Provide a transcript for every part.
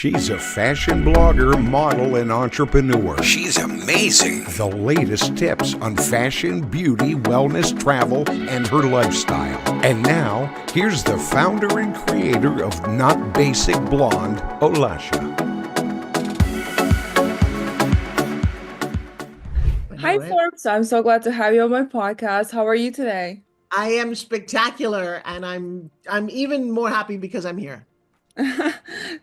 She's a fashion blogger, model, and entrepreneur. She's amazing. The latest tips on fashion, beauty, wellness, travel, and her lifestyle. And now, here's the founder and creator of Not Basic Blonde, Olasha. Hi, Forbes. I'm so glad to have you on my podcast. How are you today? I am spectacular, and I'm even more happy because I'm here.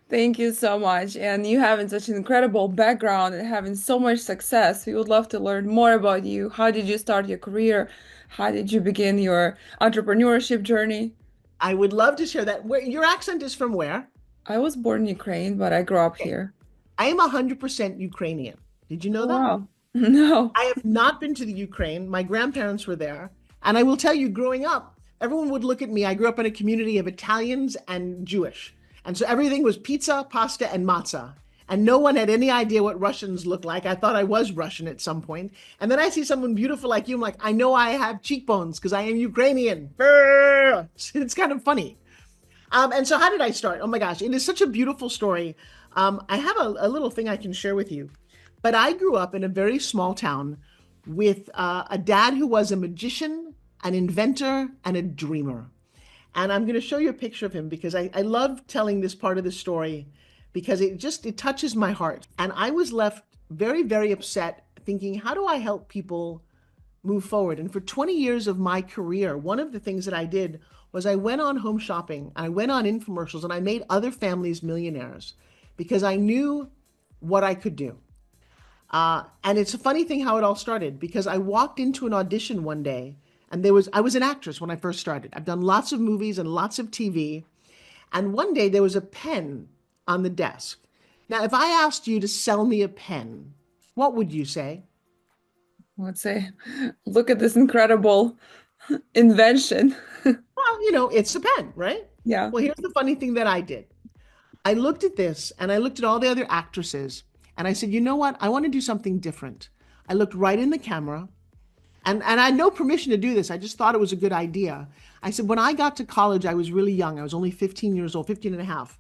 Thank you so much. And you having such an incredible background and having so much success. We would love to learn more about you. How did you start your career? How did you begin your entrepreneurship journey? I would love to share that. Your accent is from where? I was born in Ukraine, but I grew up here. I am 100% Ukrainian. Did you know that? Wow. No. I have not been to the Ukraine. My grandparents were there. And I will tell you, growing up, everyone would look at me. I grew up in a community of Italians and Jewish. And so everything was pizza, pasta, and matzah. And no one had any idea what Russians looked like. I thought I was Russian at some point. And then I see someone beautiful like you. I'm like, I know I have cheekbones because I am Ukrainian. It's kind of funny. And so how did I start? Oh my gosh, it is such a beautiful story. I have a little thing I can share with you. But I grew up in a very small town with a dad who was a magician, an inventor, and a dreamer. And I'm going to show you a picture of him because I love telling this part of the story because it touches my heart. And I was left very, very upset thinking, how do I help people move forward? And for 20 years of my career, one of the things that I did was I went on home shopping, I went on infomercials, and I made other families millionaires because I knew what I could do. And it's a funny thing how it all started because I walked into an audition one day. And I was an actress when I first started. I've done lots of movies and lots of TV. And one day there was a pen on the desk. Now, if I asked you to sell me a pen, what would you say? I would say, look at this incredible invention. Well, it's a pen, right? Yeah. Well, here's the funny thing that I did. I looked at this and I looked at all the other actresses and I said, you know what? I want to do something different. I looked right in the camera. And I had no permission to do this. I just thought it was a good idea. I said, when I got to college, I was really young. I was only 15 years old, 15 and a half.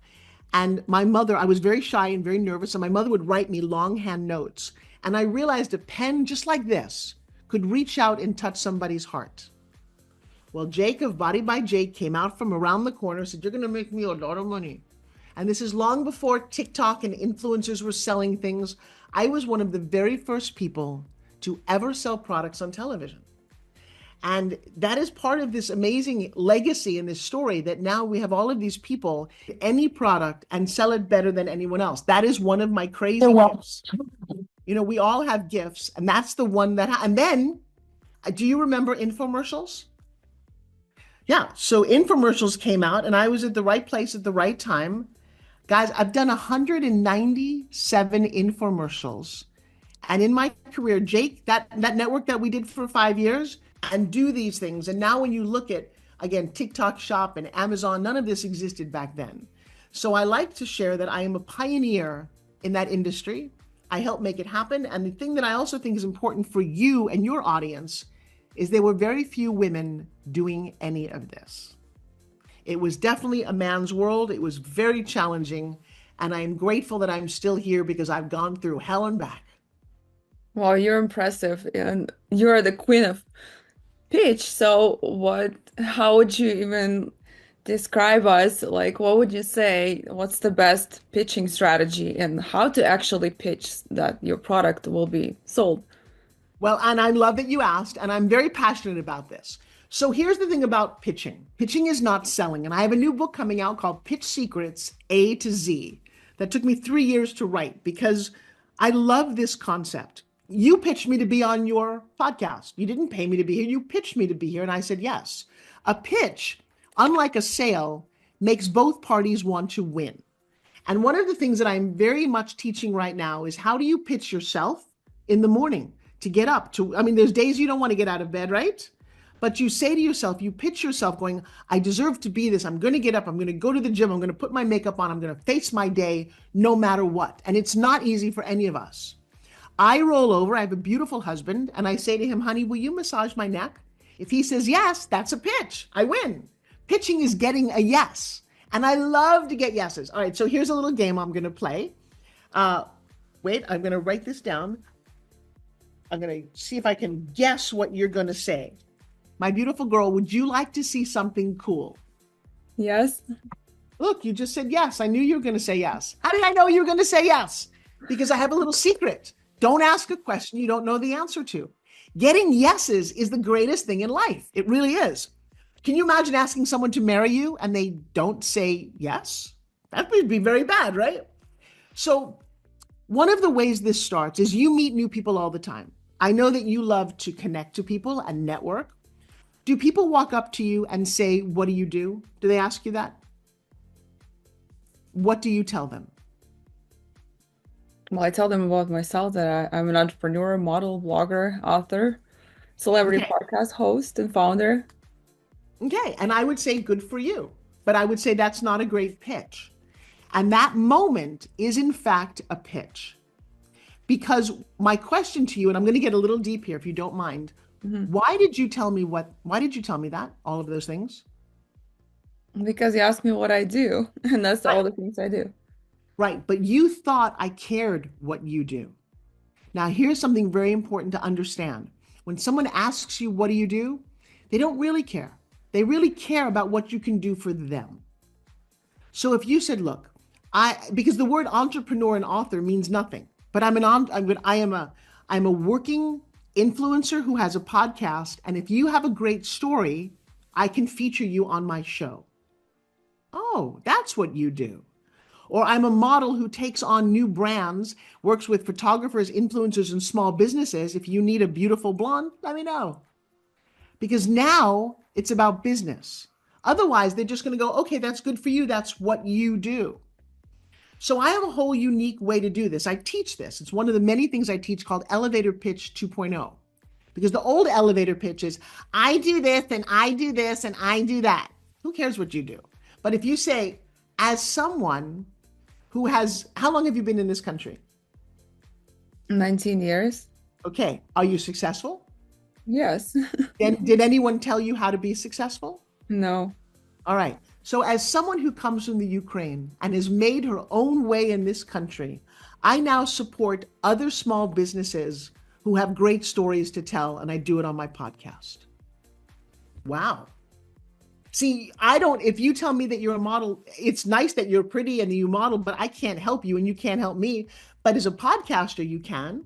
And my mother, I was very shy and very nervous. And my mother would write me longhand notes. And I realized a pen just like this could reach out and touch somebody's heart. Well, Jake of Body by Jake came out from around the corner and said, you're going to make me a lot of money. And this is long before TikTok and influencers were selling things. I was one of the very first people to ever sell products on television. And that is part of this amazing legacy in this story that now we have all of these people, any product and sell it better than anyone else. That is one of my crazy gifts. We all have gifts and that's the one and then, do you remember infomercials? Yeah, so infomercials came out and I was at the right place at the right time. Guys, I've done 197 infomercials. And in my career, Jake, that network that we did for 5 years and do these things. And now when you look at, again, TikTok Shop and Amazon, none of this existed back then. So I like to share that I am a pioneer in that industry. I help make it happen. And the thing that I also think is important for you and your audience is there were very few women doing any of this. It was definitely a man's world. It was very challenging. And I am grateful that I'm still here because I've gone through hell and back. Wow, you're impressive, and you're the queen of pitch. So how would you even describe us? Like, what would you say? What's the best pitching strategy and how to actually pitch that your product will be sold? Well, and I love that you asked, and I'm very passionate about this. So here's the thing about pitching. Pitching is not selling. And I have a new book coming out called Pitch Secrets A to Z that took me 3 years to write because I love this concept. You pitched me to be on your podcast. You didn't pay me to be here. You pitched me to be here. And I said, yes. A pitch, unlike a sale, makes both parties want to win. And one of the things that I'm very much teaching right now is how do you pitch yourself in the morning to get up to, there's days you don't want to get out of bed, right? But you say to yourself, you pitch yourself going, I deserve to be this. I'm going to get up. I'm going to go to the gym. I'm going to put my makeup on. I'm going to face my day no matter what. And it's not easy for any of us. I roll over, I have a beautiful husband, and I say to him, honey, will you massage my neck? If he says yes, that's a pitch. I win. Pitching is getting a yes. And I love to get yeses. All right, so here's a little game I'm going to play. Wait, I'm going to write this down. I'm going to see if I can guess what you're going to say. My beautiful girl, would you like to see something cool? Yes. Look, you just said yes. I knew you were going to say yes. How did I know you were going to say yes? Because I have a little secret. Don't ask a question you don't know the answer to. Getting yeses is the greatest thing in life. It really is. Can you imagine asking someone to marry you and they don't say yes? That would be very bad, right? So one of the ways this starts is you meet new people all the time. I know that you love to connect to people and network. Do people walk up to you and say, what do you do? Do they ask you that? What do you tell them? Well, I tell them about myself that I'm an entrepreneur, model, blogger, author, celebrity Okay. podcast host, and founder. Okay, and I would say good for you, but I would say that's not a great pitch. And that moment is in fact a pitch. Because my question to you, and I'm going to get a little deep here if you don't mind, why did you tell me that? All of those things? Because you asked me what I do, and that's all Right. the things I do. Right, but you thought I cared what you do. Now, here's something very important to understand. When someone asks you, what do you do? They don't really care. They really care about what you can do for them. So if you said, look, because the word entrepreneur and author means nothing, but I'm a working influencer who has a podcast. And if you have a great story, I can feature you on my show. Oh, that's what you do. Or I'm a model who takes on new brands, works with photographers, influencers, and small businesses. If you need a beautiful blonde, let me know. Because now it's about business. Otherwise, they're just going to go, okay, that's good for you. That's what you do. So I have a whole unique way to do this. I teach this. It's one of the many things I teach called elevator pitch 2.0. Because the old elevator pitch is, I do this and I do this and I do that. Who cares what you do? But if you say, as someone who has, how long have you been in this country? 19 years? Okay, are you successful? Yes. Did anyone tell you how to be successful? No. All right. So as someone who comes from the Ukraine and has made her own way in this country, I now support other small businesses who have great stories to tell, and I do it on my podcast. Wow. See, if you tell me that you're a model, it's nice that you're pretty and you model, but I can't help you and you can't help me. But as a podcaster, you can.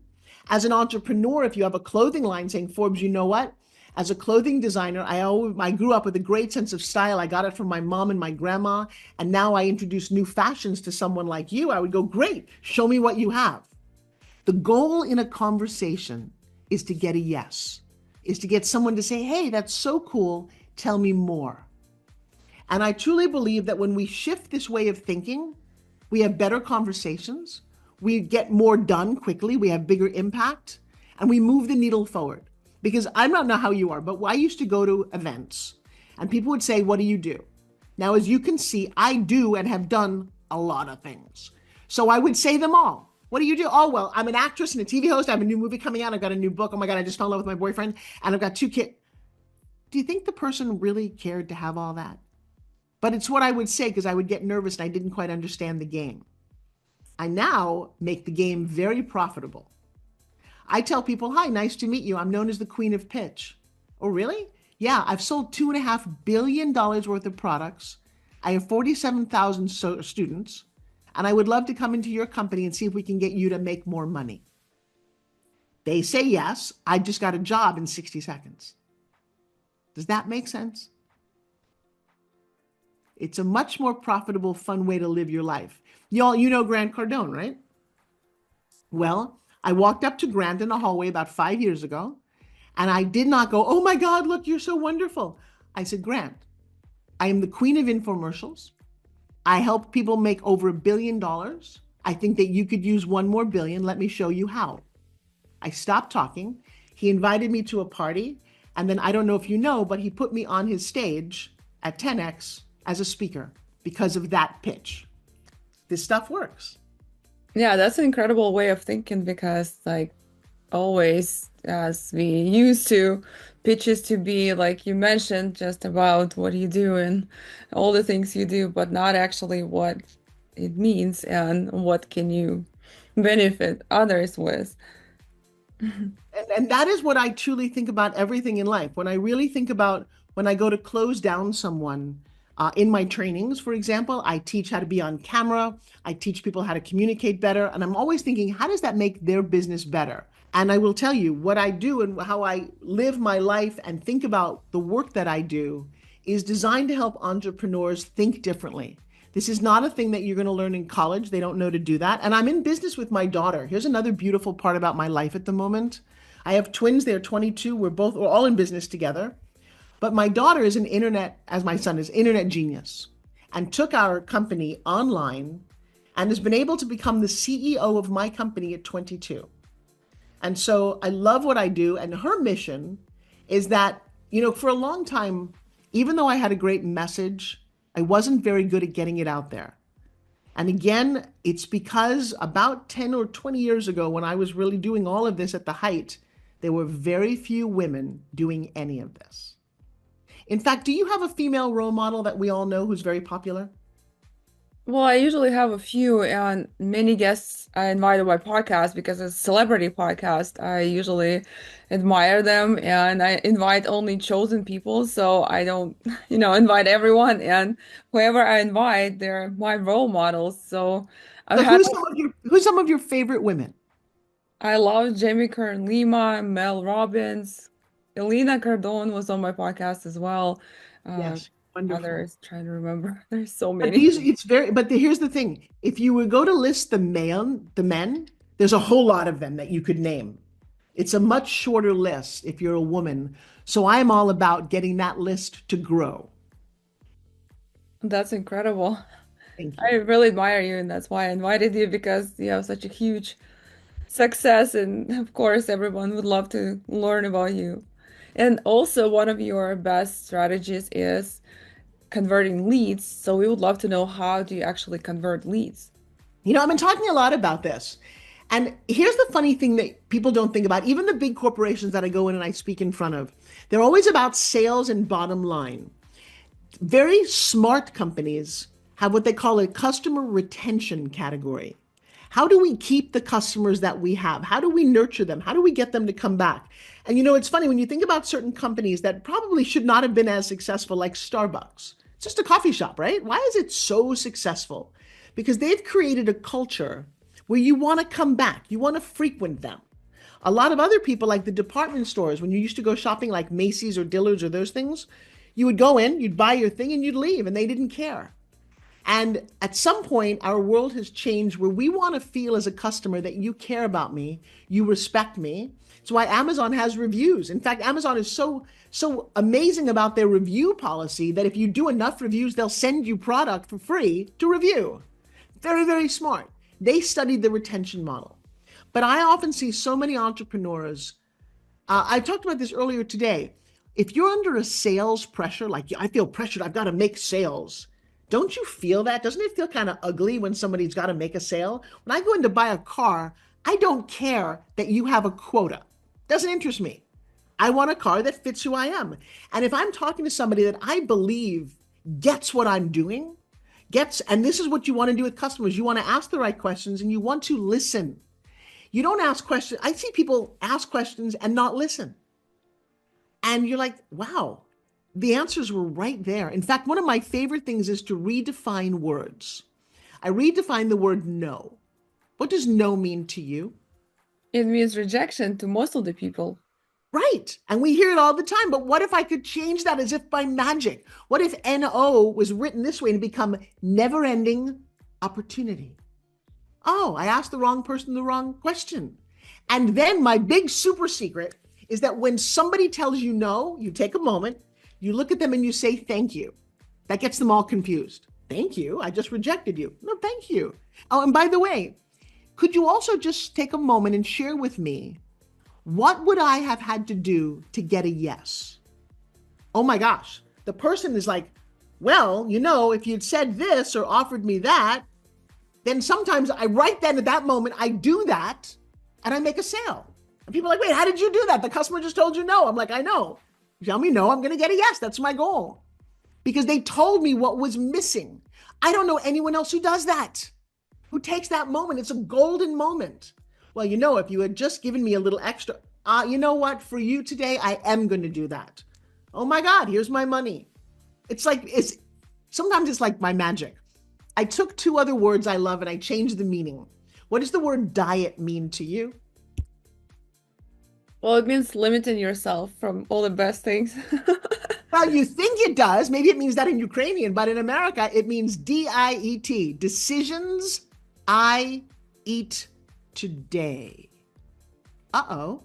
As an entrepreneur, if you have a clothing line saying, Forbes, you know what? As a clothing designer, I grew up with a great sense of style. I got it from my mom and my grandma. And now I introduce new fashions to someone like you. I would go, great, show me what you have. The goal in a conversation is to get a yes, is to get someone to say, hey, that's so cool. Tell me more. And I truly believe that when we shift this way of thinking, we have better conversations, we get more done quickly, we have bigger impact, and we move the needle forward. Because I don't know how you are, but I used to go to events and people would say, what do you do? Now, as you can see, I do and have done a lot of things. So I would say them all. What do you do? Oh, well, I'm an actress and a TV host. I have a new movie coming out. I've got a new book. Oh my God, I just fell in love with my boyfriend and I've got 2 kids. Do you think the person really cared to have all that? But it's what I would say because I would get nervous and I didn't quite understand the game. I now make the game very profitable. I tell people, hi, nice to meet you. I'm known as the Queen of Pitch. Oh, really? Yeah, I've sold $2.5 billion worth of products. I have 47,000 students, and I would love to come into your company and see if we can get you to make more money. They say yes. I just got a job in 60 seconds. Does that make sense? It's a much more profitable, fun way to live your life. Y'all, you know Grant Cardone, right? Well, I walked up to Grant in the hallway about 5 years ago, and I did not go, oh my God, look, you're so wonderful. I said, Grant, I am the queen of infomercials. I help people make over $1 billion. I think that you could use 1 more billion. Let me show you how. I stopped talking. He invited me to a party. And then I don't know if you know, but he put me on his stage at 10X as a speaker because of that pitch. This stuff works. Yeah, that's an incredible way of thinking because like always, as we used to, pitches to be like you mentioned, just about what you do and all the things you do, but not actually what it means and what can you benefit others with. And that is what I truly think about everything in life. When I really think about when I go to close down someone in my trainings, for example, I teach how to be on camera. I teach people how to communicate better. And I'm always thinking, how does that make their business better? And I will tell you what I do and how I live my life and think about the work that I do is designed to help entrepreneurs think differently. This is not a thing that you're going to learn in college. They don't know to do that. And I'm in business with my daughter. Here's another beautiful part about my life at the moment. I have twins. They're 22. We're all in business together. But my daughter is an internet, as my son is, internet genius, and took our company online and has been able to become the CEO of my company at 22. And so I love what I do. And her mission is that, for a long time, even though I had a great message, I wasn't very good at getting it out there. And again, it's because about 10 or 20 years ago, when I was really doing all of this at the height, there were very few women doing any of this. In fact, do you have a female role model that we all know who's very popular? Well, I usually have a few, and many guests I invite on my podcast because it's a celebrity podcast. I usually admire them, and I invite only chosen people, so I don't, invite everyone. And whoever I invite, they're my role models. So I've So had, who's some of your favorite women? I love Jamie Kern Lima, Mel Robbins, Elena Cardone was on my podcast as well. Uh, Yes, wonderful. Others, trying to remember. There's so But many. here's the thing. If you would go to list the men, there's a whole lot of them that you could name. It's a much shorter list if you're a woman. So I'm all about getting that list to grow. That's incredible. Thank I you. really admire you, and that's why I invited you because you have such a huge success, and of course, everyone would love to learn about you. And also, one of your best strategies is converting leads. So we would love to know, how do you actually convert leads? I've been talking a lot about this. And here's the funny thing that people don't think about. Even the big corporations that I go in and I speak in front of, they're always about sales and bottom line. Very smart companies have what they call a customer retention category. How do we keep the customers that we have? How do we nurture them? How do we get them to come back? And it's funny when you think about certain companies that probably should not have been as successful, like Starbucks. It's just a coffee shop, right? Why is it so successful? Because they've created a culture where you want to come back, you want to frequent them. A lot of other people, like the department stores, when you used to go shopping like Macy's or Dillard's or those things, you would go in, you'd buy your thing and you'd leave, and they didn't care. And at some point, our world has changed where we want to feel as a customer that you care about me, you respect me. It's why Amazon has reviews. In fact, Amazon is so amazing about their review policy that if you do enough reviews, they'll send you product for free to review. Very, very smart. They studied the retention model. But I often see so many entrepreneurs. I talked about this earlier today. If you're under a sales pressure, like I feel pressured, I've got to make sales. Don't you feel that? Doesn't it feel kind of ugly when somebody's got to make a sale? When I go in to buy a car, I don't care that you have a quota. Doesn't interest me. I want a car that fits who I am. And if I'm talking to somebody that I believe gets what I'm doing, and this is what you want to do with customers, you want to ask the right questions and you want to listen. You don't ask questions. I see people ask questions and not listen. And you're like, wow, the answers were right there. In fact, one of my favorite things is to redefine words. I redefine the word no. What does no mean to you? It means rejection to most of the people. Right. And we hear it all the time. But what if I could change that as if by magic? What if NO was written this way and become never-ending opportunity? Oh, I asked the wrong person the wrong question. And then my big super secret is that when somebody tells you no, you take a moment, you look at them and you say, thank you. That gets them all confused. Thank you. I just rejected you. No, thank you. Oh, and by the way, could you also just take a moment and share with me, what would I have had to do to get a yes? Oh my gosh. The person is like, well, if you'd said this or offered me that, then sometimes right then at that moment, I do that and I make a sale. And people are like, wait, how did you do that? The customer just told you no. I'm like, I know. You tell me no, I'm going to get a yes. That's my goal. Because they told me what was missing. I don't know anyone else who does that, who takes that moment. It's a golden moment. Well, if you had just given me a little extra, you know what? For you today, I am going to do that. Oh my God, here's my money. Sometimes it's like my magic. I took two other words I love and I changed the meaning. What does the word diet mean to you? Well, it means limiting yourself from all the best things. Well, you think it does. Maybe it means that in Ukrainian, but in America, it means D-I-E-T. Decisions I eat today. Uh-oh.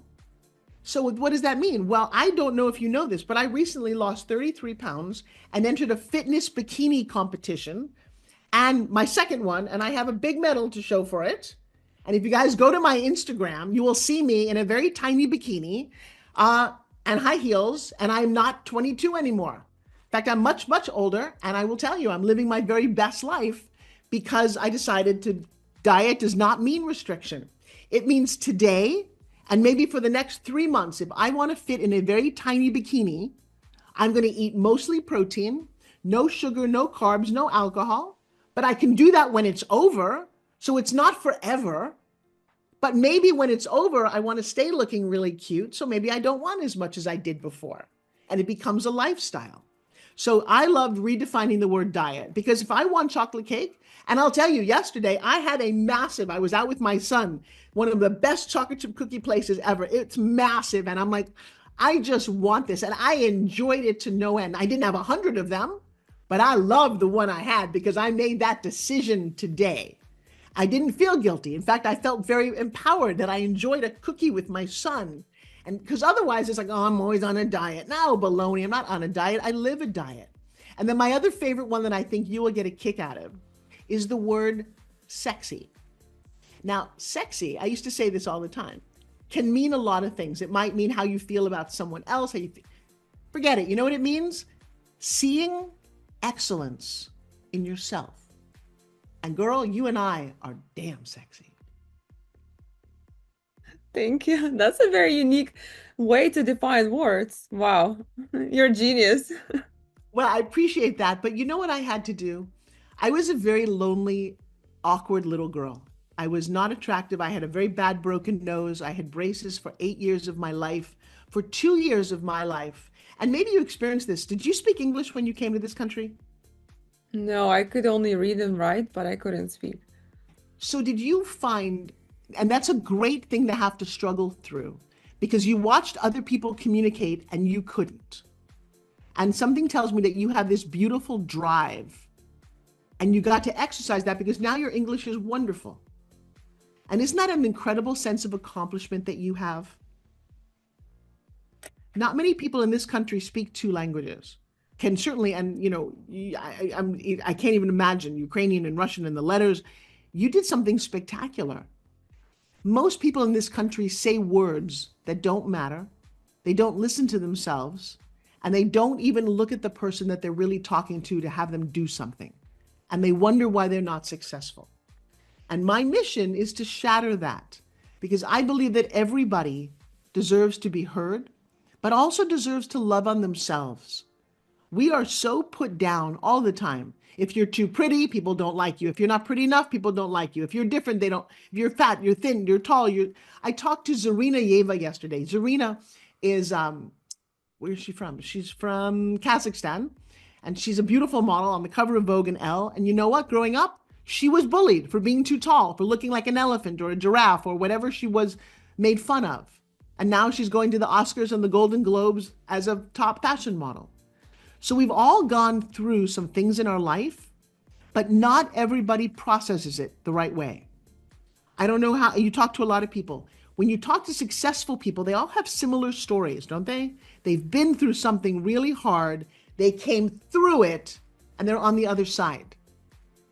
So what does that mean? Well, I don't know if you know this, but I recently lost 33 pounds and entered a fitness bikini competition. And my second one, and I have a big medal to show for it. And if you guys go to my Instagram, you will see me in a very tiny bikini and high heels, and I'm not 22 anymore. In fact, I'm much, much older, and I will tell you, I'm living my very best life because I decided to diet does not mean restriction. It means today, and maybe for the next 3 months, if I want to fit in a very tiny bikini, I'm going to eat mostly protein, no sugar, no carbs, no alcohol. But I can do that when it's over. So it's not forever. But maybe when it's over, I want to stay looking really cute. So maybe I don't want as much as I did before. And it becomes a lifestyle. So I loved redefining the word diet because if I want chocolate cake, and I'll tell you, yesterday I had I was out with my son, one of the best chocolate chip cookie places ever. It's massive. And I'm like, I just want this. And I enjoyed it to no end. I didn't have 100 of them, but I loved the one I had because I made that decision today. I didn't feel guilty. In fact, I felt very empowered that I enjoyed a cookie with my son. And because otherwise it's like, oh, I'm always on a diet. No, baloney, I'm not on a diet. I live a diet. And then my other favorite one that I think you will get a kick out of is the word sexy. Now, sexy, I used to say this all the time, can mean a lot of things. It might mean how you feel about someone else. Forget it. You know what it means? Seeing excellence in yourself. And girl, you and I are damn sexy. Thank you. That's a very unique way to define words. Wow, you're a genius. Well, I appreciate that. But you know what I had to do? I was a very lonely, awkward little girl. I was not attractive. I had a very bad broken nose. I had braces for 8 years of my life, for 2 years of my life. And maybe you experienced this. Did you speak English when you came to this country? No, I could only read and write, but I couldn't speak. So did you find, and that's a great thing to have to struggle through because you watched other people communicate and you couldn't. And something tells me that you have this beautiful drive and you got to exercise that because now your English is wonderful. And isn't that an incredible sense of accomplishment that you have? Not many people in this country speak 2 languages. Can certainly, and I can't even imagine Ukrainian and Russian and the letters. You did something spectacular. Most people in this country say words that don't matter. They don't listen to themselves, and they don't even look at the person that they're really talking to have them do something. And they wonder why they're not successful. And my mission is to shatter that because I believe that everybody deserves to be heard, but also deserves to love on themselves. We are so put down all the time. If you're too pretty, people don't like you. If you're not pretty enough, people don't like you. If you're different, they don't. If you're fat, you're thin, you're tall. I talked to Zarina Yeva yesterday. Zarina is, where is she from? She's from Kazakhstan, and she's a beautiful model on the cover of Vogue and Elle. And you know what? Growing up, she was bullied for being too tall, for looking like an elephant or a giraffe or whatever she was made fun of. And now she's going to the Oscars and the Golden Globes as a top fashion model. So we've all gone through some things in our life, but not everybody processes it the right way. I don't know how, you talk to a lot of people. When you talk to successful people, they all have similar stories, don't they? They've been through something really hard. They came through it and they're on the other side.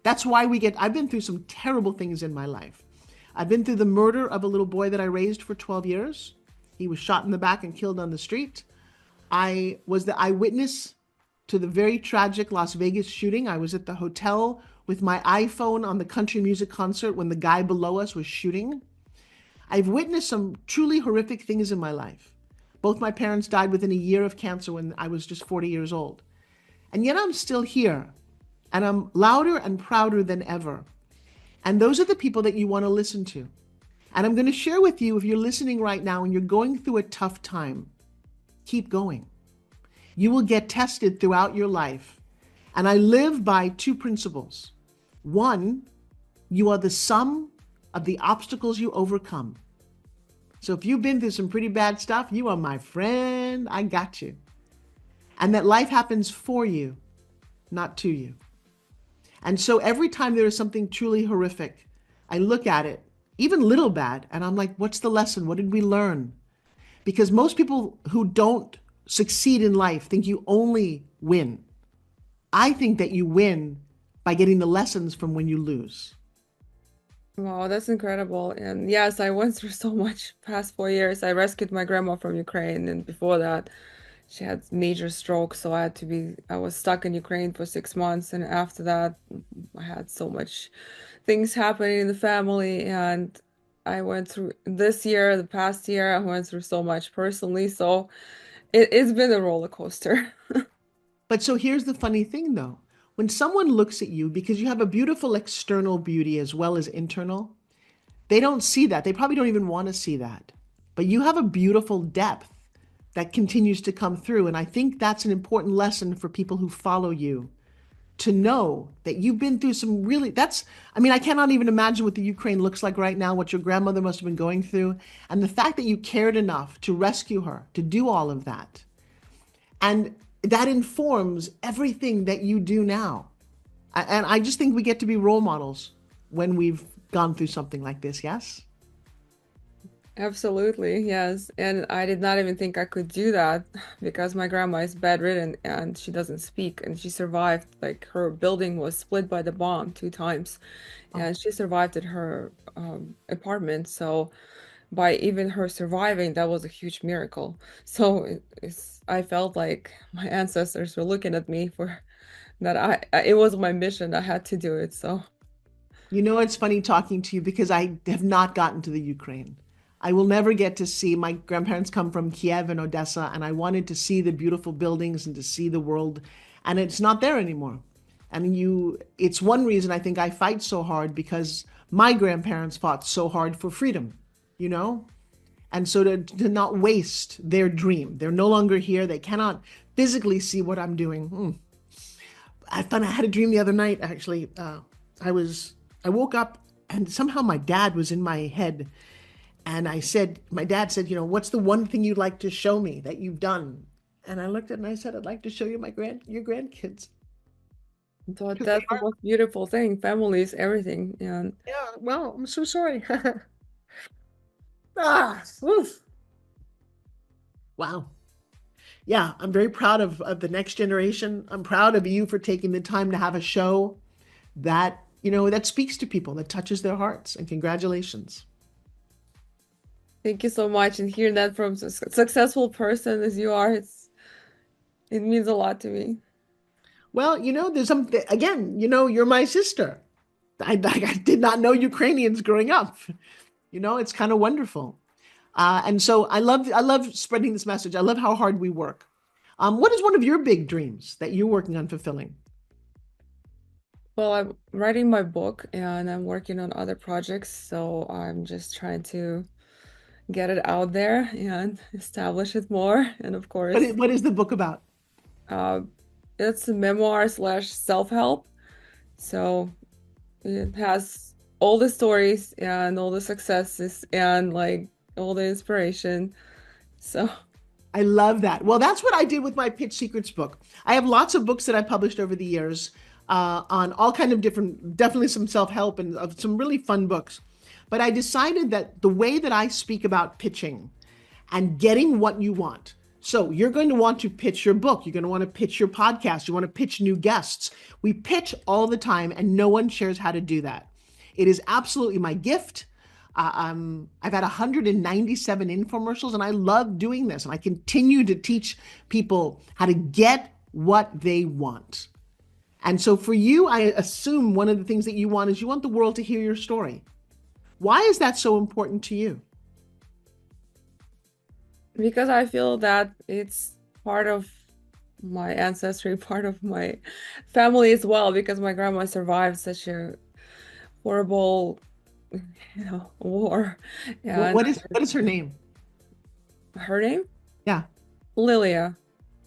That's why I've been through some terrible things in my life. I've been through the murder of a little boy that I raised for 12 years. He was shot in the back and killed on the street. I was the eyewitness to the very tragic Las Vegas shooting. I was at the hotel with my iPhone on the country music concert when the guy below us was shooting. I've witnessed some truly horrific things in my life. Both my parents died within a year of cancer when I was just 40 years old. And yet I'm still here, and I'm louder and prouder than ever. And those are the people that you want to listen to. And I'm going to share with you, if you're listening right now and you're going through a tough time, keep going. You will get tested throughout your life. And I live by two principles. One, you are the sum of the obstacles you overcome. So if you've been through some pretty bad stuff, you are my friend. I got you. And that life happens for you, not to you. And so every time there is something truly horrific, I look at it, even little bad, and I'm like, what's the lesson? What did we learn? Because most people who don't succeed in life think you only win. I think that you win by getting the lessons from when you lose. Wow, that's incredible. And yes, I went through so much past 4 years. I rescued my grandma from Ukraine, and before that, she had major stroke, so I was stuck in Ukraine for 6 months, and after that, I had so much things happening in the family, and I went through this year, the past year, I went through so much personally, so it's been a roller coaster. But so here's the funny thing though. When someone looks at you, because you have a beautiful external beauty as well as internal, they don't see that. They probably don't even want to see that. But you have a beautiful depth that continues to come through. And I think that's an important lesson for people who follow you, to know that you've been through some really, I cannot even imagine what the Ukraine looks like right now, what your grandmother must have been going through. And the fact that you cared enough to rescue her, to do all of that. And that informs everything that you do now. And I just think we get to be role models when we've gone through something like this, yes? Absolutely, yes. And I did not even think I could do that because my grandma is bedridden and she doesn't speak, and she survived. Like, her building was split by the bomb 2 times, and she survived at her apartment. So by even her surviving, that was a huge miracle. So I felt like my ancestors were looking at me for that. It was my mission. I had to do it. So You know, it's funny talking to you because I have not gotten to the Ukraine. I will never get to see, my grandparents come from Kiev and Odessa, and I wanted to see the beautiful buildings and to see the world, and it's not there anymore. And it's one reason I think I fight so hard, because my grandparents fought so hard for freedom, you know? And so to not waste their dream. They're no longer here. They cannot physically see what I'm doing. I had a dream the other night, actually. I woke up and somehow my dad was in my head. And my dad said, what's the one thing you'd like to show me that you've done? And I looked at it and I said, I'd like to show you your grandkids. that's the most beautiful thing. Family is everything. And Yeah, well, I'm so sorry. Oof. Wow. Yeah, I'm very proud of the next generation. I'm proud of you for taking the time to have a show that, that speaks to people, that touches their hearts. And congratulations. thank you so much. And hearing that from a successful person as you are, it means a lot to me. Well, there's something, again, you're my sister. I did not know Ukrainians growing up. It's kind of wonderful. And so I love spreading this message. I love how hard we work. What is one of your big dreams that you're working on fulfilling? Well, I'm writing my book and I'm working on other projects. So I'm just trying to get it out there and establish it more. And of course, What is the book about? uh, it's a memoir slash self-help. So it has all the stories and all the successes and like all the inspiration. So I love that. Well, that's what I did with my Pitch Secrets book. I have lots of books that I published over the years on all kind of different, definitely some self-help and some really fun books. But I decided that the way that I speak about pitching and getting what you want. So you're going to want to pitch your book. You're going to want to pitch your podcast. You want to pitch new guests. We pitch all the time and no one shares how to do that. It is absolutely my gift. I've had 197 infomercials and I love doing this. And I continue to teach people how to get what they want. And so for you, I assume one of the things that you want is you want the world to hear your story. Why is that so important to you? Because I feel that it's part of my ancestry, part of my family as well, because my grandma survived such a horrible, war. And What is her name? her name? Yeah, Lilia.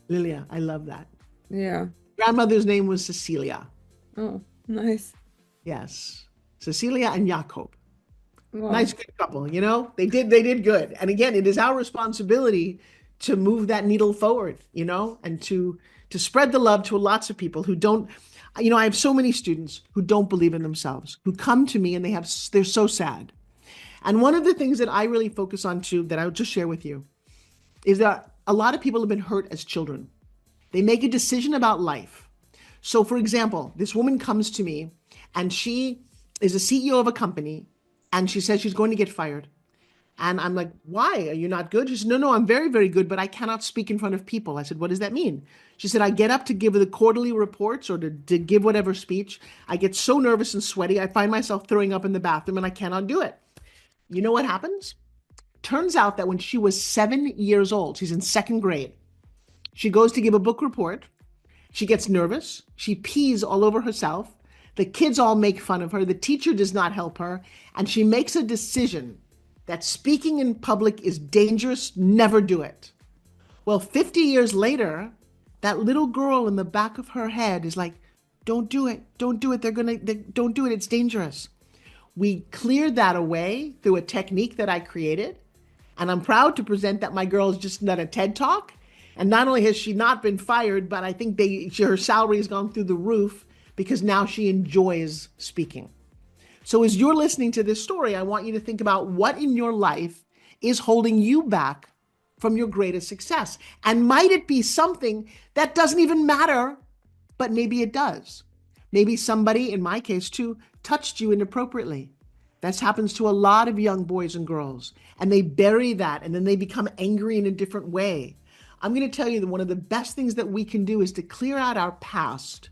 Lilia. I love that. Yeah. Grandmother's name was Cecilia. Oh, nice. Yes, Cecilia and Jakob. Wow. Nice, good couple. They did good. And again, it is our responsibility to move that needle forward, and to spread the love to lots of people who don't. I have so many students who don't believe in themselves, who come to me and they're so sad. And one of the things that I really focus on too, that I would just share with you, is that a lot of people have been hurt as children. They make a decision about life. So for example, this woman comes to me and she is a CEO of a company and she says she's going to get fired. And I'm like, why? Are you not good? She said, no, I'm very, very good, but I cannot speak in front of people. I said, what does that mean? She said, I get up to give the quarterly reports or to give whatever speech. I get so nervous and sweaty. I find myself throwing up in the bathroom and I cannot do it. You know what happens? Turns out that when she was 7 years old, she's in second grade, she goes to give a book report. She gets nervous. She pees all over herself. The kids all make fun of her. The teacher does not help her. And she makes a decision that speaking in public is dangerous. Never do it. Well, 50 years later, that little girl in the back of her head is like, don't do it. Don't do it. Don't do it. It's dangerous. We cleared that away through a technique that I created. And I'm proud to present that my girl has just done a TED Talk. And not only has she not been fired, but I think her salary has gone through the roof because now she enjoys speaking. So as you're listening to this story, I want you to think about what in your life is holding you back from your greatest success. And might it be something that doesn't even matter, but maybe it does. Maybe somebody, in my case too, touched you inappropriately. That happens to a lot of young boys and girls, and they bury that and then they become angry in a different way. I'm going to tell you that one of the best things that we can do is to clear out our past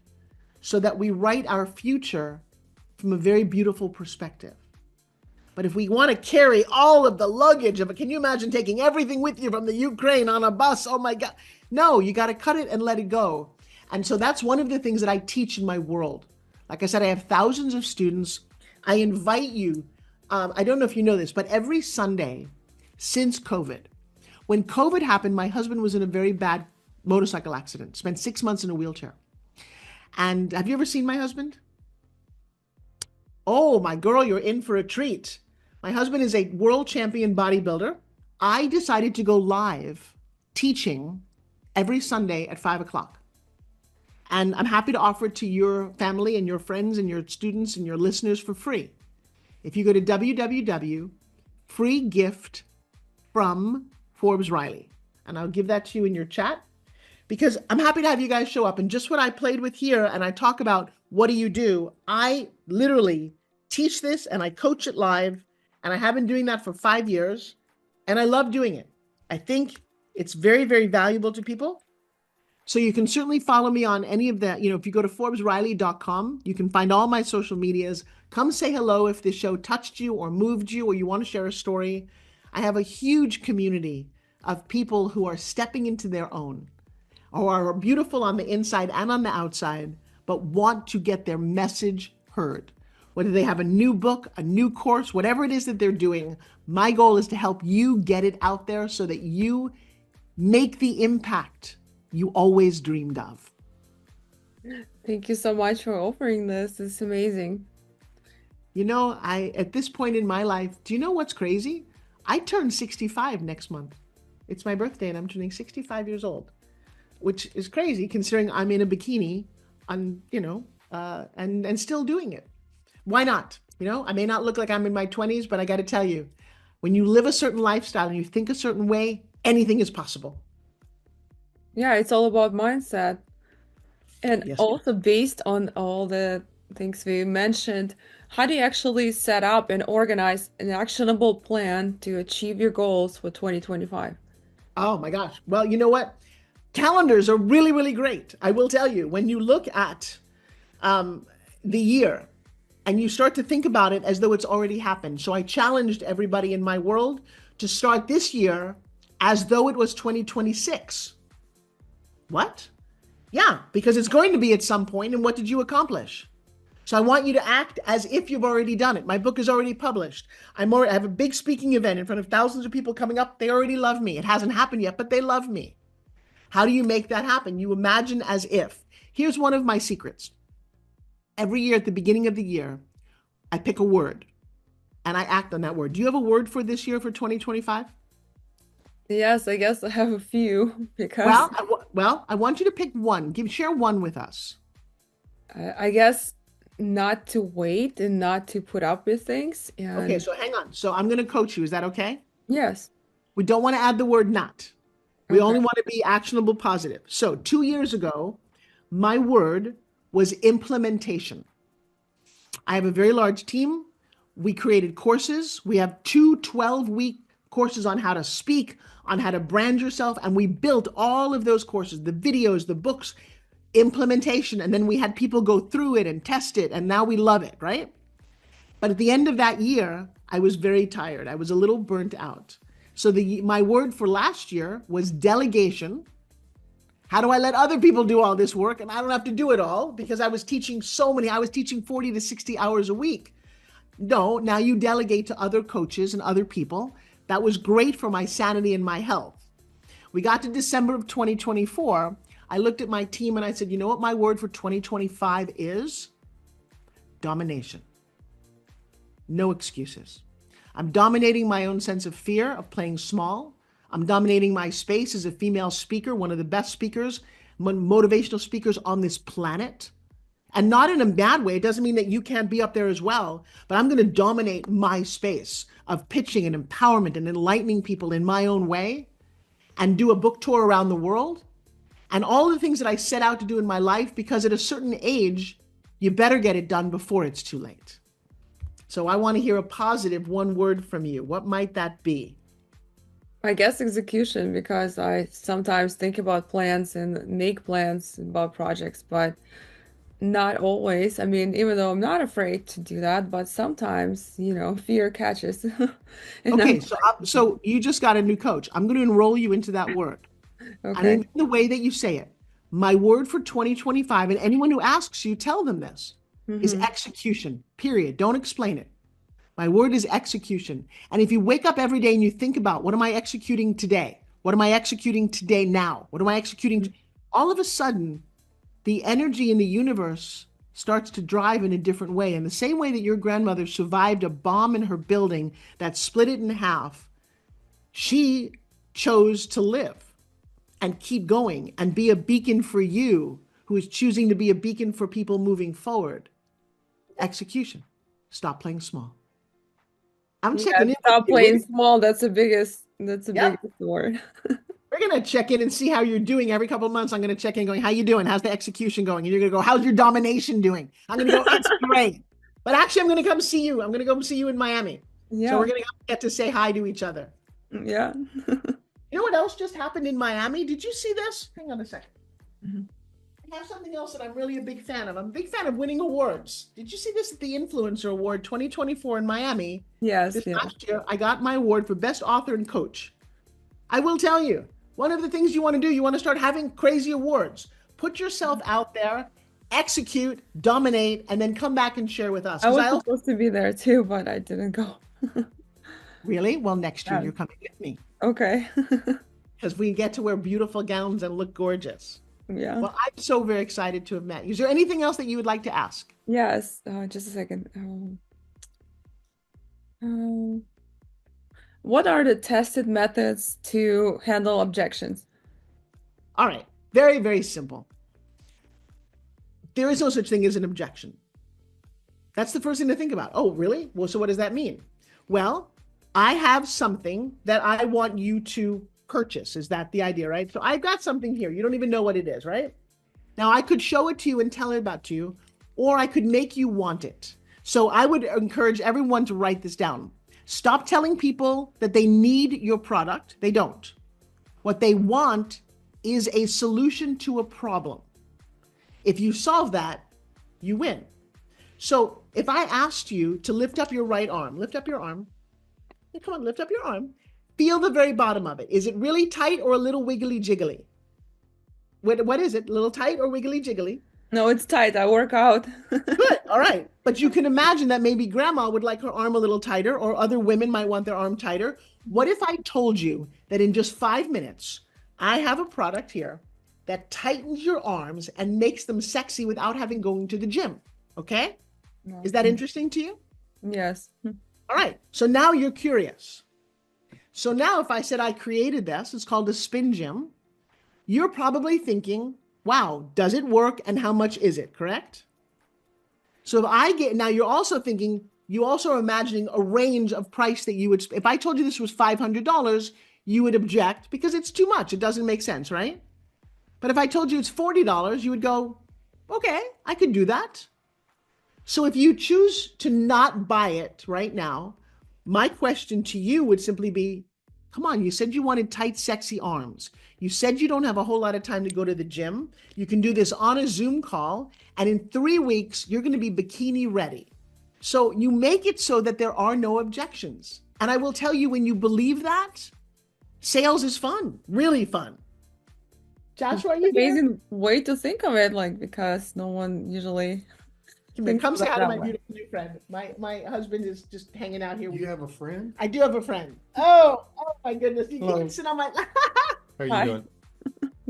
so that we write our future from a very beautiful perspective. But if we want to carry all of the luggage of it, can you imagine taking everything with you from the Ukraine on a bus? Oh my God. No, you got to cut it and let it go. And so that's one of the things that I teach in my world. Like I said, I have thousands of students. I invite you. I don't know if you know this, but every Sunday since COVID, when COVID happened, my husband was in a very bad motorcycle accident, spent 6 months in a wheelchair. And have you ever seen my husband? Oh, my girl, you're in for a treat. My husband is a world champion bodybuilder. I decided to go live teaching every Sunday at 5:00. And I'm happy to offer it to your family and your friends and your students and your listeners for free. If you go to www.freegiftfrom Forbes Riley, and I'll give that to you in your chat, because I'm happy to have you guys show up. And just what I played with here, and I talk about what do you do, I literally teach this and I coach it live, and I have been doing that for 5 years, and I love doing it. I think it's very, very valuable to people. So you can certainly follow me on any of that. If you go to ForbesRiley.com, you can find all my social medias. Come say hello if this show touched you or moved you or you want to share a story. I have a huge community of people who are stepping into their own, who are beautiful on the inside and on the outside, but want to get their message heard. Whether they have a new book, a new course, whatever it is that they're doing, my goal is to help you get it out there so that you make the impact you always dreamed of. Thank you so much for offering this. It's amazing. At this point in my life, do you know what's crazy? I turn 65 next month. It's my birthday and I'm turning 65 years old, which is crazy considering I'm in a bikini and still doing it. Why not? I may not look like I'm in my 20s, but I got to tell you, when you live a certain lifestyle and you think a certain way, anything is possible. Yeah, it's all about mindset. And Yes. also based on all the things we mentioned, how do you actually set up and organize an actionable plan to achieve your goals for 2025? Oh my gosh. Well, you know what? Calendars are really, really great. I will tell you, when you look at the year and you start to think about it as though it's already happened. So I challenged everybody in my world to start this year as though it was 2026. What? Yeah, because it's going to be at some point, and what did you accomplish? So I want you to act as if you've already done it. My book is already published. I have a big speaking event in front of thousands of people coming up. They already love me. It hasn't happened yet, but they love me. How do you make that happen? You imagine as if. Here's one of my secrets. Every year at the beginning of the year, I pick a word and I act on that word. Do you have a word for this year for 2025? Yes, I guess I have a few because I want you to pick one. Share one with us. I guess not to wait and not to put up with things. And Okay, so hang on. So I'm going to coach you. Is that okay? yes. We don't want to add the word not. We Okay. only want to be actionable positive. So 2 years ago, my word was implementation. I have a very large team. We created courses. We have 2 12-week courses on how to speak, on how to brand yourself. And we built all of those courses, the videos, the books, implementation. And then we had people go through it and test it. And now we love it, right? But at the end of that year, I was very tired. I was a little burnt out. So my word for last year was delegation. How do I let other people do all this work and I don't have to do it all? Because I was teaching I was teaching 40 to 60 hours a week. No, now you delegate to other coaches and other people. That was great for my sanity and my health. We got to December of 2024. I looked at my team and I said, you know what my word for 2025 is? Domination. No excuses. I'm dominating my own sense of fear of playing small. I'm dominating my space as a female speaker, one of the best speakers, motivational speakers on this planet. And not in a bad way. It doesn't mean that you can't be up there as well, but I'm going to dominate my space of pitching and empowerment and enlightening people in my own way and do a book tour around the world and all the things that I set out to do in my life, because at a certain age, you better get it done before it's too late. So I want to hear a positive one word from you. What might that be? I guess execution, because I sometimes think about plans and make plans about projects, but not always. I mean, even though I'm not afraid to do that, but sometimes, fear catches. And Okay, so you just got a new coach. I'm going to enroll you into that word. okay. And in the way that you say it, my word for 2025, and anyone who asks you, tell them this, is execution, period. Don't explain it. My word is execution. And if you wake up every day and you think about, what am I executing today? What am I executing today now? What am I executing? All of a sudden, the energy in the universe starts to drive in a different way. In the same way that your grandmother survived a bomb in her building that split it in half, she chose to live and keep going and be a beacon for you, who is choosing to be a beacon for people moving forward. Execution. Stop playing small. I'm checking in. Stop playing small. That's the biggest word. We're going to check in and see how you're doing every couple of months. I'm going to check in going, how you doing? How's the execution going? And you're going to go, how's your domination doing? I'm going to go, it's great. But actually, I'm going to come see you. I'm going to go see you in Miami. Yeah. So we're going to get to say hi to each other. Yeah. You know what else just happened in Miami? Did you see this? Hang on a second. I have something else that I'm really a big fan of. I'm a big fan of winning awards. Did you see this at the Influencer Award 2024 in Miami? Yes. Last year, I got my award for Best Author and Coach. I will tell you, one of the things you want to do, you want to start having crazy awards. Put yourself out there, execute, dominate, and then come back and share with us. I was supposed to be there too, but I didn't go. Really? Well, next year you're coming with me. Okay. Because we get to wear beautiful gowns and look gorgeous. Yeah. Well, I'm so very excited to have met you. Is there anything else that you would like to ask? Yes. Just a second. What are the tested methods to handle objections? All right. Very, very simple. There is no such thing as an objection. That's the first thing to think about. Oh, really? Well, so what does that mean? Well, I have something that I want you to purchase. Is that the idea, right? So I've got something here. You don't even know what it is, right? Now I could show it to you and tell it about to you, or I could make you want it. So I would encourage everyone to write this down. Stop telling people that they need your product. They don't. What they want is a solution to a problem. If you solve that, you win. So if I asked you to lift up your right arm, lift up your arm. Come on, lift up your arm. feel the very bottom of it. Is it really tight or a little wiggly jiggly? What is it? A little tight or wiggly jiggly? No, it's tight. I work out. Good. All right. But you can imagine that maybe grandma would like her arm a little tighter, or other women might want their arm tighter. What if I told you that in just 5 minutes, I have a product here that tightens your arms and makes them sexy without having going to the gym? Okay. No. Is that interesting to you? Yes. All right. So now you're curious. So now if I said I created this, it's called a spin gym, you're probably thinking, wow, does it work and how much is it, correct? So now you're also thinking, you also are imagining a range of price that you would, if I told you this was $500, you would object because it's too much. It doesn't make sense, right? But if I told you it's $40, you would go, okay, I could do that. So if you choose to not buy it right now, my question to you would simply be, come on, you said you wanted tight, sexy arms. You said you don't have a whole lot of time to go to the gym. You can do this on a Zoom call, and in 3 weeks, you're going to be bikini ready. So you make it so that there are no objections. And I will tell you, when you believe that, sales is fun, really fun. Joshua, are you there? Amazing way to think of it, like, because no one usually thinks Come say about hi to that my way. beautiful new friend. My husband is just hanging out here. You have a friend? I do have a friend. Oh my goodness. You Hello. can sit on my lap. How are you Hi. doing?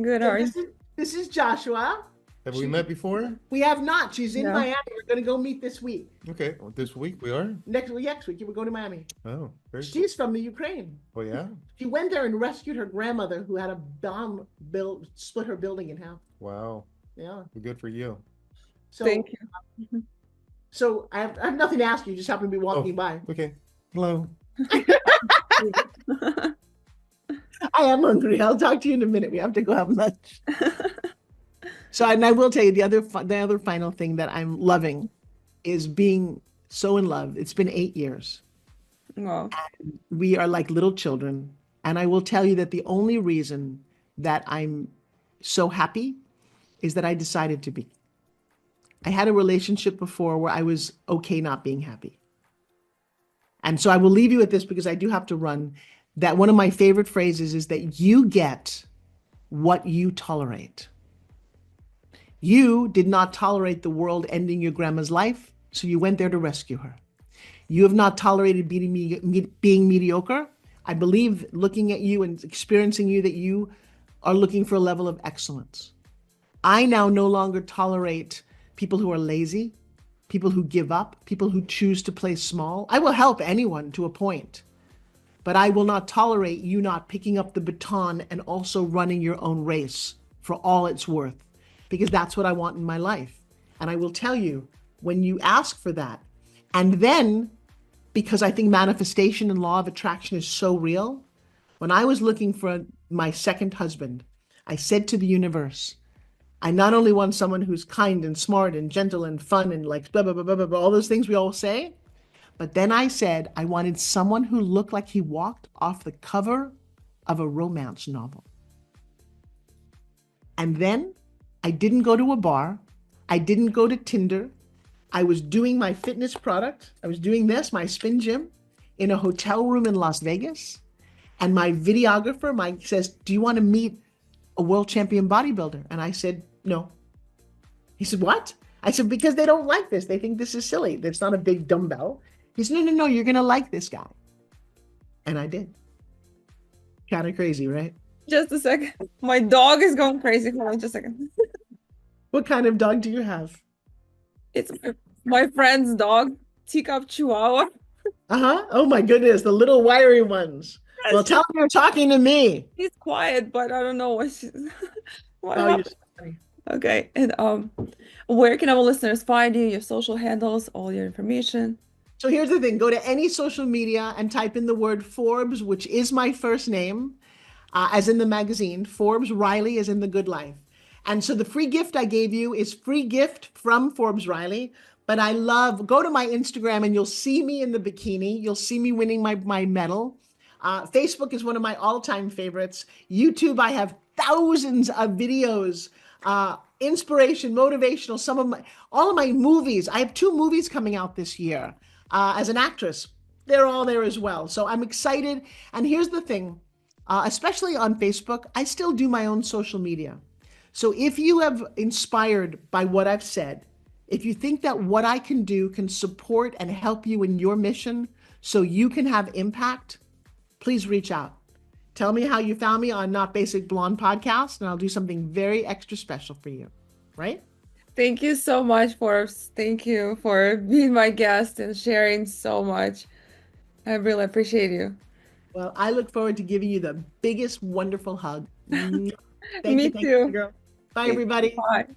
Good, how are you? This is Joshua. Have we met before? We have not. She's in No. Miami. We're going to go meet this week. Okay, well, this week we are. Next week, we're going to Miami. Oh, very cool. She's from the Ukraine. Oh yeah. She went there and rescued her grandmother who had a bomb split her building in half. Wow. Yeah. Well, good for you. So, Thank you. So I have nothing to ask you. You just happen to be walking by. Okay. Hello. I am hungry. I'll talk to you in a minute. We have to go have lunch. And I will tell you the other final thing that I'm loving is being so in love. It's been 8 years. Wow. We are like little children. And I will tell you that the only reason that I'm so happy is that I decided to be. I had a relationship before where I was okay not being happy. And so I will leave you with this because I do have to run. That one of my favorite phrases is that you get what you tolerate. You did not tolerate the world ending your grandma's life, so you went there to rescue her. You have not tolerated being mediocre. I believe, looking at you and experiencing you, that you are looking for a level of excellence. I now no longer tolerate people who are lazy, people who give up, people who choose to play small. I will help anyone to a point, but I will not tolerate you not picking up the baton and also running your own race for all it's worth, because that's what I want in my life. And I will tell you, when you ask for that, and then, because I think manifestation and law of attraction is so real, when I was looking for my second husband, I said to the universe, I not only want someone who's kind and smart and gentle and fun and like blah, blah, blah, blah, blah, blah, all those things we all say, but then I said I wanted someone who looked like he walked off the cover of a romance novel. And then I didn't go to a bar. I didn't go to Tinder. I was doing my fitness product. I was doing my spin gym in a hotel room in Las Vegas. And my videographer, Mike, says, do you want to meet a world champion bodybuilder? And I said, no. He said, what? I said, because they don't like this. They think this is silly. It's not a big dumbbell. He said, no, you're going to like this guy. And I did. Kind of crazy, right? Just a second. My dog is going crazy. Hold on just a second. What kind of dog do you have? It's my friend's dog, teacup chihuahua. Uh-huh. Oh my goodness, the little wiry ones. Well, tell them you're talking to me. He's quiet, but I don't know what she's what Oh, you're happened. so funny. Okay. And where can our listeners find you, your social handles, all your information? So here's the thing. Go to any social media and type in the word Forbes, which is my first name, as in the magazine. Forbes Riley is in the good life. And so the free gift I gave you is free gift from Forbes Riley. But go to my Instagram and you'll see me in the bikini. You'll see me winning my medal. Facebook is one of my all-time favorites. YouTube, I have thousands of videos, inspiration, motivational, all of my movies. I have 2 movies coming out this year as an actress. they're all there as well. So I'm excited. And here's the thing, especially on Facebook, I still do my own social media. So if you have inspired by what I've said, if you think that what I can do can support and help you in your mission so you can have impact, please reach out. Tell me how you found me on Not Basic Blonde podcast, and I'll do something very extra special for you, right? Thank you so much, Forbes. Thank you for being my guest and sharing so much. I really appreciate you. Well, I look forward to giving you the biggest, wonderful hug. Thank Me you, too. girl. Bye, everybody. Bye.